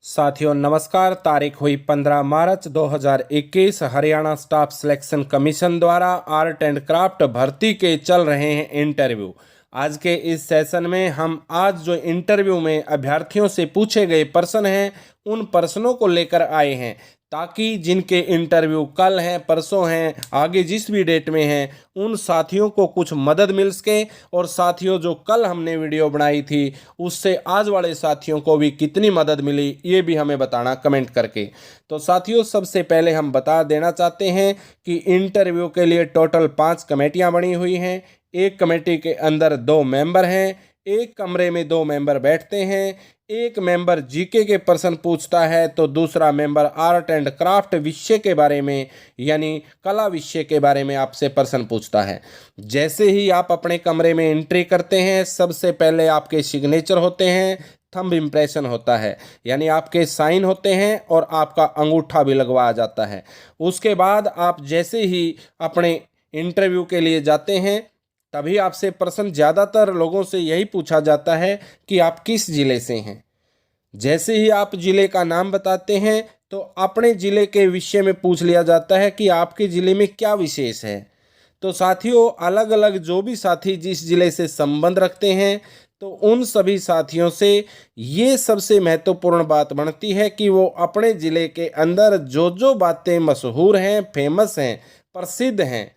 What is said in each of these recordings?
साथियों नमस्कार। तारीख हुई 15 मार्च 2021। हरियाणा स्टाफ सिलेक्शन कमीशन द्वारा आर्ट एंड क्राफ्ट भर्ती के चल रहे हैं इंटरव्यू। आज के इस सेशन में हम आज जो इंटरव्यू में अभ्यर्थियों से पूछे गए प्रश्न हैं उन प्रश्नों को लेकर आए हैं, ताकि जिनके इंटरव्यू कल हैं, परसों हैं, आगे जिस भी डेट में हैं, उन साथियों को कुछ मदद मिल सके। और साथियों, जो कल हमने वीडियो बनाई थी उससे आज वाले साथियों को भी कितनी मदद मिली ये भी हमें बताना कमेंट करके। तो साथियों, सबसे पहले हम बता देना चाहते हैं कि इंटरव्यू के लिए टोटल 5 कमेटियां बनी हुई हैं। एक कमेटी के अंदर 2 मेंबर हैं, एक कमरे में 2 मेंबर बैठते हैं। एक मेंबर जीके के प्रश्न पूछता है तो दूसरा मेंबर आर्ट एंड क्राफ्ट विषय के बारे में यानी कला विषय के बारे में आपसे प्रश्न पूछता है। जैसे ही आप अपने कमरे में एंट्री करते हैं, सबसे पहले आपके सिग्नेचर होते हैं, थंब इम्प्रेशन होता है, यानी आपके साइन होते हैं और आपका अंगूठा भी लगवाया जाता है। उसके बाद आप जैसे ही अपने इंटरव्यू के लिए जाते हैं, तभी आपसे प्रश्न ज़्यादातर लोगों से यही पूछा जाता है कि आप किस ज़िले से हैं। जैसे ही आप ज़िले का नाम बताते हैं तो अपने ज़िले के विषय में पूछ लिया जाता है कि आपके ज़िले में क्या विशेष है। तो साथियों, अलग अलग जो भी साथी जिस ज़िले से संबंध रखते हैं, तो उन सभी साथियों से ये सबसे महत्वपूर्ण बात बनती है कि वो अपने ज़िले के अंदर जो जो बातें मशहूर हैं, फेमस हैं, प्रसिद्ध हैं,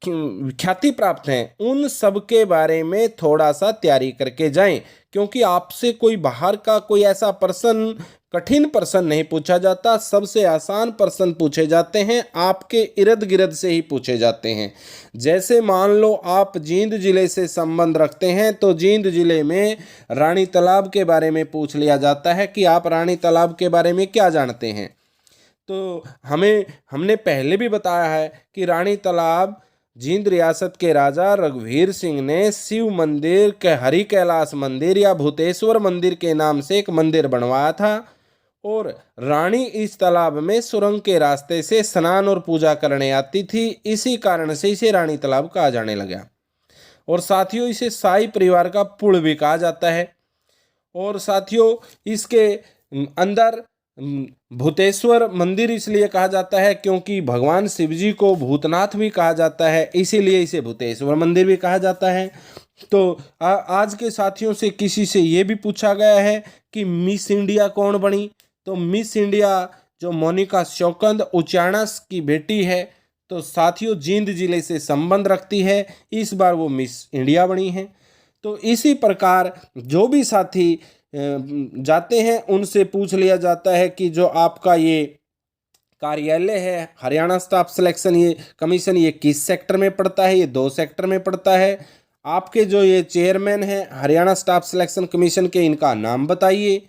ख्याति प्राप्त हैं, उन सब के बारे में थोड़ा सा तैयारी करके जाएं। क्योंकि आपसे कोई बाहर का कोई ऐसा प्रश्न, कठिन प्रश्न नहीं पूछा जाता, सबसे आसान प्रश्न पूछे जाते हैं, आपके इर्द गिर्द से ही पूछे जाते हैं। जैसे मान लो आप जींद जिले से संबंध रखते हैं तो जींद जिले में रानी तालाब के बारे में पूछ लिया जाता है कि आप रानी तालाब के बारे में क्या जानते हैं। तो हमने पहले भी बताया है कि रानी तालाब जींद रियासत के राजा रघुवीर सिंह ने शिव मंदिर के हरि कैलाश मंदिर या भूतेश्वर मंदिर के नाम से एक मंदिर बनवाया था, और रानी इस तालाब में सुरंग के रास्ते से स्नान और पूजा करने आती थी। इसी कारण से इसे रानी तालाब कहा जाने लगा। और साथियों, इसे शाही परिवार का पुल भी कहा जाता है। और साथियों, इसके अंदर भूतेश्वर मंदिर इसलिए कहा जाता है क्योंकि भगवान शिव जी को भूतनाथ भी कहा जाता है, इसीलिए इसे भूतेश्वर मंदिर भी कहा जाता है। तो आज के साथियों से किसी से ये भी पूछा गया है कि मिस इंडिया कौन बनी। तो मिस इंडिया जो मोनिका शौकंद उचाणस की बेटी है, तो साथियों जींद जिले से संबंध रखती है, इस बार वो मिस इंडिया बनी है। तो इसी प्रकार जो भी साथी जाते हैं उनसे पूछ लिया जाता है कि जो आपका ये कार्यालय है हरियाणा स्टाफ सिलेक्शन ये कमीशन, ये किस सेक्टर में पड़ता है। ये 2 सेक्टर में पड़ता है। आपके जो ये चेयरमैन हैं हरियाणा स्टाफ सिलेक्शन कमीशन के, इनका नाम बताइए,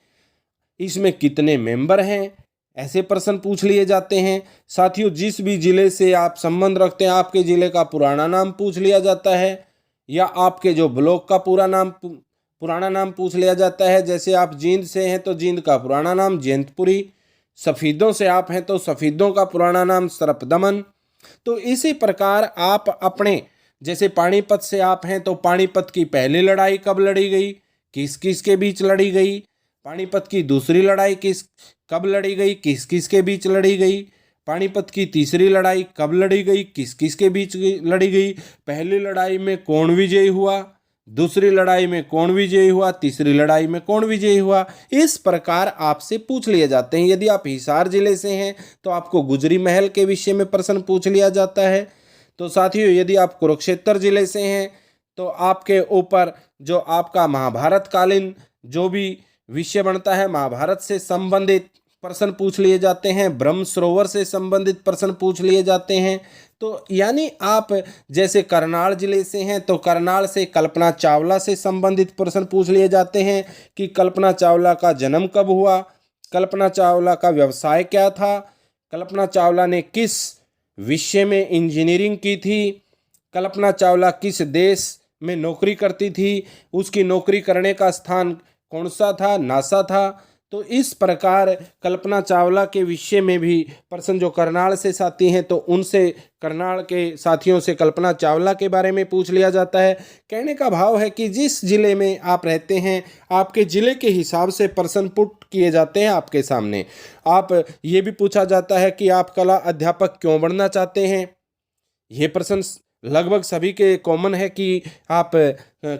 इसमें कितने मेंबर हैं, ऐसे प्रश्न पूछ लिए जाते हैं। साथियों, जिस भी ज़िले से आप संबंध रखते हैं, आपके ज़िले का पुराना नाम पूछ लिया जाता है, या आपके जो ब्लॉक का पुराना नाम पूछ लिया जाता है। जैसे आप जींद से हैं तो जींद का पुराना नाम जयंतपुरी, सफ़ीदों से आप हैं तो सफ़ीदों का पुराना नाम सरपदमन। तो इसी प्रकार आप अपने, जैसे पानीपत से आप हैं तो पानीपत की पहली लड़ाई कब लड़ी गई, किस किस के बीच लड़ी गई। पानीपत की दूसरी लड़ाई कब लड़ी गई, किस किस के बीच लड़ी गई। पानीपत की तीसरी लड़ाई कब लड़ी गई, किस किस के बीच लड़ी गई। पहली लड़ाई में कौन विजयी हुआ, दूसरी लड़ाई में कौन विजयी हुआ, तीसरी लड़ाई में कौन विजयी हुआ। इस प्रकार आपसे पूछ लिए जाते हैं। यदि आप हिसार जिले से हैं तो आपको गुजरी महल के विषय में प्रश्न पूछ लिया जाता है। तो साथियों, यदि आप कुरुक्षेत्र जिले से हैं तो आपके ऊपर जो आपका महाभारत कालीन जो भी विषय बनता है, महाभारत से संबंधित प्रश्न पूछ लिए जाते हैं, ब्रह्म सरोवर से संबंधित प्रश्न पूछ लिए जाते हैं। तो यानी आप जैसे करनाल जिले से हैं तो करनाल से कल्पना चावला से संबंधित प्रश्न पूछ लिए जाते हैं कि कल्पना चावला का जन्म कब हुआ, कल्पना चावला का व्यवसाय क्या था, कल्पना चावला ने किस विषय में इंजीनियरिंग की थी, कल्पना चावला किस देश में नौकरी करती थी, उसकी नौकरी करने का स्थान कौन सा था, नासा था। तो इस प्रकार कल्पना चावला के विषय में भी प्रश्न जो करनाल से साथी हैं तो उनसे करनाल के साथियों से कल्पना चावला के बारे में पूछ लिया जाता है। कहने का भाव है कि जिस जिले में आप रहते हैं आपके जिले के हिसाब से प्रश्न पुट किए जाते हैं आपके सामने। आप ये भी पूछा जाता है कि आप कला अध्यापक क्यों बनना चाहते हैं। ये प्रश्न लगभग सभी के कॉमन है कि आप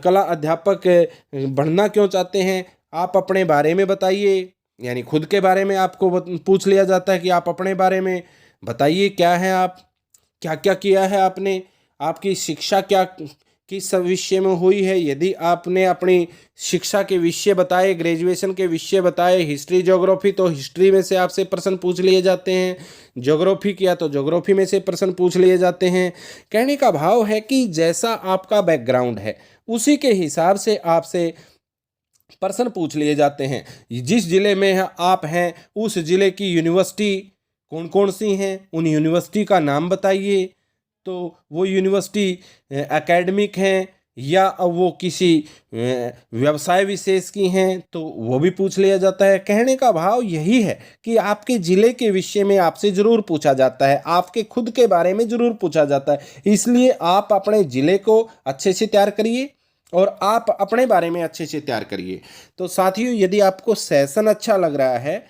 कला अध्यापक बनना क्यों चाहते हैं, आप अपने बारे में बताइए। यानी खुद के बारे में आपको पूछ लिया जाता है कि आप अपने बारे में बताइए, क्या है आप, क्या क्या किया है आपने, आपकी शिक्षा क्या किस विषय में हुई है। यदि आपने अपनी शिक्षा के विषय बताए, ग्रेजुएशन के विषय बताए, हिस्ट्री ज्योग्राफी तो हिस्ट्री में से आपसे प्रश्न पूछ लिए जाते हैं, ज्योग्राफी किया तो ज्योग्राफी में से प्रश्न पूछ लिए जाते हैं। कहने का भाव है कि जैसा आपका बैकग्राउंड है उसी के हिसाब से आपसे प्रश्न पूछ लिए जाते हैं। जिस जिले में आप हैं उस जिले की यूनिवर्सिटी कौन कौन सी हैं, उन यूनिवर्सिटी का नाम बताइए। तो वो यूनिवर्सिटी एकेडमिक हैं या वो किसी व्यवसाय विशेष की हैं तो वो भी पूछ लिया जाता है। कहने का भाव यही है कि आपके ज़िले के विषय में आपसे ज़रूर पूछा जाता है, आपके खुद के बारे में ज़रूर पूछा जाता है। इसलिए आप अपने ज़िले को अच्छे से तैयार करिए और आप अपने बारे में अच्छे से तैयार करिए। तो साथियों, यदि आपको सेशन अच्छा लग रहा है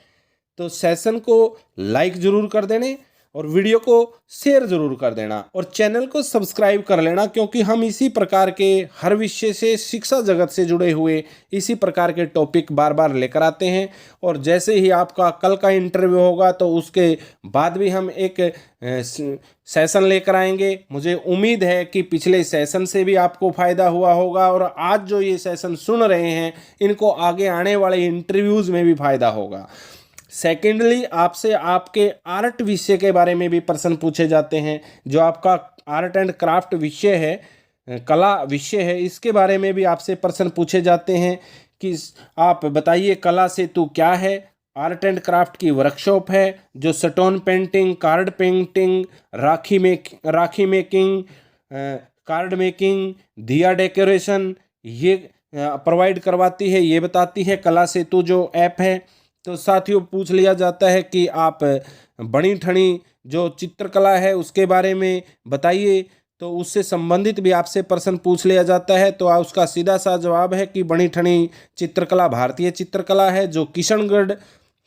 तो सेशन को लाइक ज़रूर कर देने और वीडियो को शेयर ज़रूर कर देना और चैनल को सब्सक्राइब कर लेना, क्योंकि हम इसी प्रकार के हर विषय से, शिक्षा जगत से जुड़े हुए इसी प्रकार के टॉपिक बार बार लेकर आते हैं। और जैसे ही आपका कल का इंटरव्यू होगा तो उसके बाद भी हम एक सेशन लेकर आएंगे। मुझे उम्मीद है कि पिछले सेशन से भी आपको फ़ायदा हुआ होगा और आज जो ये सेशन सुन रहे हैं इनको आगे आने वाले इंटरव्यूज़ में भी फ़ायदा होगा। सेकेंडली, आपसे आपके आर्ट विषय के बारे में भी प्रश्न पूछे जाते हैं। जो आपका आर्ट एंड क्राफ्ट विषय है, कला विषय है, इसके बारे में भी आपसे प्रश्न पूछे जाते हैं कि आप बताइए कला से तू क्या है। आर्ट एंड क्राफ्ट की वर्कशॉप है जो स्टोन पेंटिंग, कार्ड पेंटिंग, राखी मेकिंग, कार्ड मेकिंग, दिया डेकोरेशन ये प्रोवाइड करवाती है, ये बताती है कला सेतु जो ऐप है। तो साथियों, पूछ लिया जाता है कि आप बनी ठनी जो चित्रकला है उसके बारे में बताइए, तो उससे संबंधित भी आपसे प्रश्न पूछ लिया जाता है। तो उसका सीधा सा जवाब है कि बनी ठनी चित्रकला भारतीय चित्रकला है जो किशनगढ़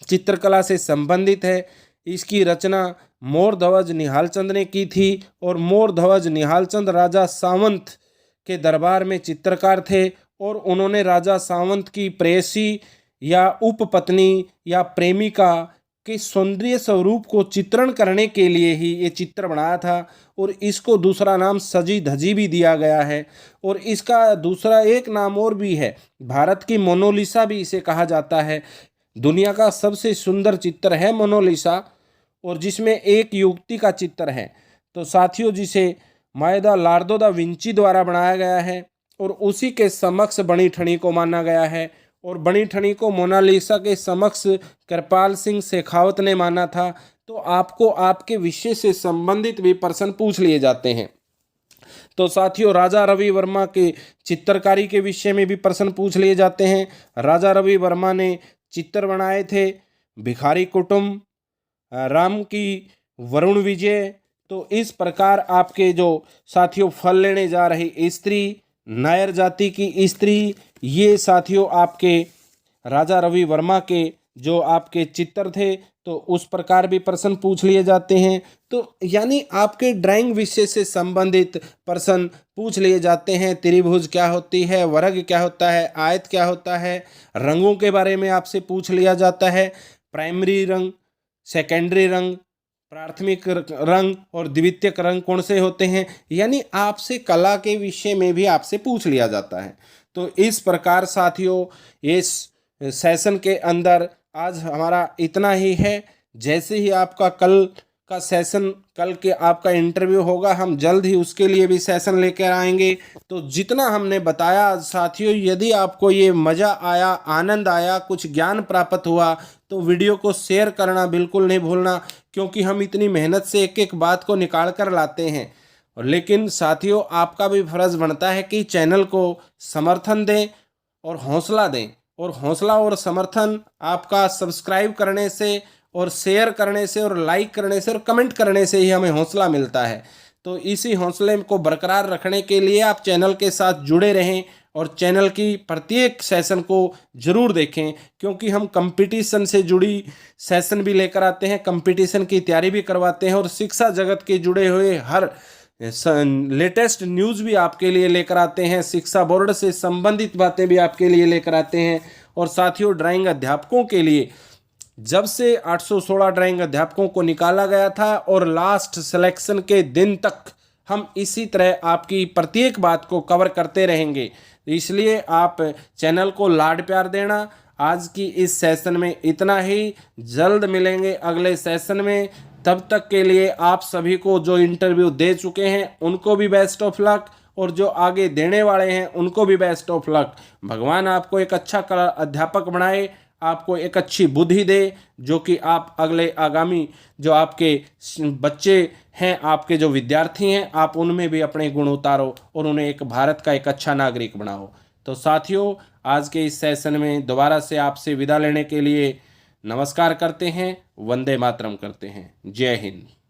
चित्रकला से संबंधित है। इसकी रचना मोर ध्वज निहालचंद ने की थी और मोर ध्वज निहालचंद राजा सावंत के दरबार में चित्रकार थे और उन्होंने राजा सावंत की प्रेयसी या उपपत्नी या प्रेमिका के सौंदर्य स्वरूप को चित्रण करने के लिए ही ये चित्र बनाया था और इसको दूसरा नाम सजी धजी भी दिया गया है। और इसका दूसरा एक नाम और भी है, भारत की मोनालिसा भी इसे कहा जाता है। दुनिया का सबसे सुंदर चित्र है मोनालिसा और जिसमें एक युवती का चित्र है। तो साथियों, जिसे लियोनार्दो दा विंची द्वारा बनाया गया है और उसी के समक्ष बनी ठनी को माना गया है और बनी ठनी को मोनालिसा के समक्ष कृपाल सिंह शेखावत ने माना था। तो आपको आपके विषय से संबंधित भी प्रश्न पूछ लिए जाते हैं। तो साथियों, राजा रवि वर्मा के चित्रकारी के विषय में भी प्रश्न पूछ लिए जाते हैं। राजा रवि वर्मा ने चित्र बनाए थे भिखारी कुटुंब, राम की वरुण विजय। तो इस प्रकार आपके जो साथियों फल लेने जा रही स्त्री, नायर जाति की स्त्री, ये साथियों आपके राजा रवि वर्मा के जो आपके चित्र थे, तो उस प्रकार भी प्रश्न पूछ लिए जाते हैं। तो यानी आपके ड्राइंग विषय से संबंधित प्रश्न पूछ लिए जाते हैं। त्रिभुज क्या होती है, वर्ग क्या होता है, आयत क्या होता है, रंगों के बारे में आपसे पूछ लिया जाता है। प्राइमरी रंग, सेकेंडरी रंग, प्राथमिक रंग और द्वितीयक रंग कौन से होते हैं, यानी आपसे कला के विषय में भी आपसे पूछ लिया जाता है। तो इस प्रकार साथियों, इस सेशन के अंदर आज हमारा इतना ही है। जैसे ही आपका कल का सेशन, कल के आपका इंटरव्यू होगा, हम जल्द ही उसके लिए भी सेशन लेकर आएंगे। तो जितना हमने बताया साथियों, यदि आपको ये मज़ा आया, आनंद आया, कुछ ज्ञान प्राप्त हुआ, तो वीडियो को शेयर करना बिल्कुल नहीं भूलना, क्योंकि हम इतनी मेहनत से एक एक बात को निकाल कर लाते हैं। लेकिन साथियों, आपका भी फर्ज बनता है कि चैनल को समर्थन दें और हौसला दें और हौसला और समर्थन आपका सब्सक्राइब करने से और शेयर करने से और लाइक करने से और कमेंट करने से ही हमें हौसला मिलता है। तो इसी हौसले को बरकरार रखने के लिए आप चैनल के साथ जुड़े रहें और चैनल की प्रत्येक सेशन को ज़रूर देखें, क्योंकि हम कंपटीशन से जुड़ी सेशन भी लेकर आते हैं, कंपटीशन की तैयारी भी करवाते हैं और शिक्षा जगत के जुड़े हुए हर लेटेस्ट न्यूज़ भी आपके लिए लेकर आते हैं, शिक्षा बोर्ड से संबंधित बातें भी आपके लिए लेकर आते हैं। और साथियों, ड्राइंग अध्यापकों के लिए जब से 816 ड्राइंग अध्यापकों को निकाला गया था और लास्ट सिलेक्शन के दिन तक हम इसी तरह आपकी प्रत्येक बात को कवर करते रहेंगे। इसलिए आप चैनल को लाड प्यार देना। आज की इस सेशन में इतना ही, जल्द मिलेंगे अगले सेशन में। तब तक के लिए आप सभी को जो इंटरव्यू दे चुके हैं उनको भी बेस्ट ऑफ लक, और जो आगे देने वाले हैं उनको भी बेस्ट ऑफ लक। भगवान आपको एक अच्छा अध्यापक बनाए, आपको एक अच्छी बुद्धि दे, जो कि आप अगले आगामी जो आपके बच्चे हैं, आपके जो विद्यार्थी हैं, आप उनमें भी अपने गुण उतारो और उन्हें एक भारत का एक अच्छा नागरिक बनाओ। तो साथियों, आज के इस सेशन में दोबारा से आपसे विदा लेने के लिए नमस्कार करते हैं, वंदे मातरम करते हैं। जय हिंद।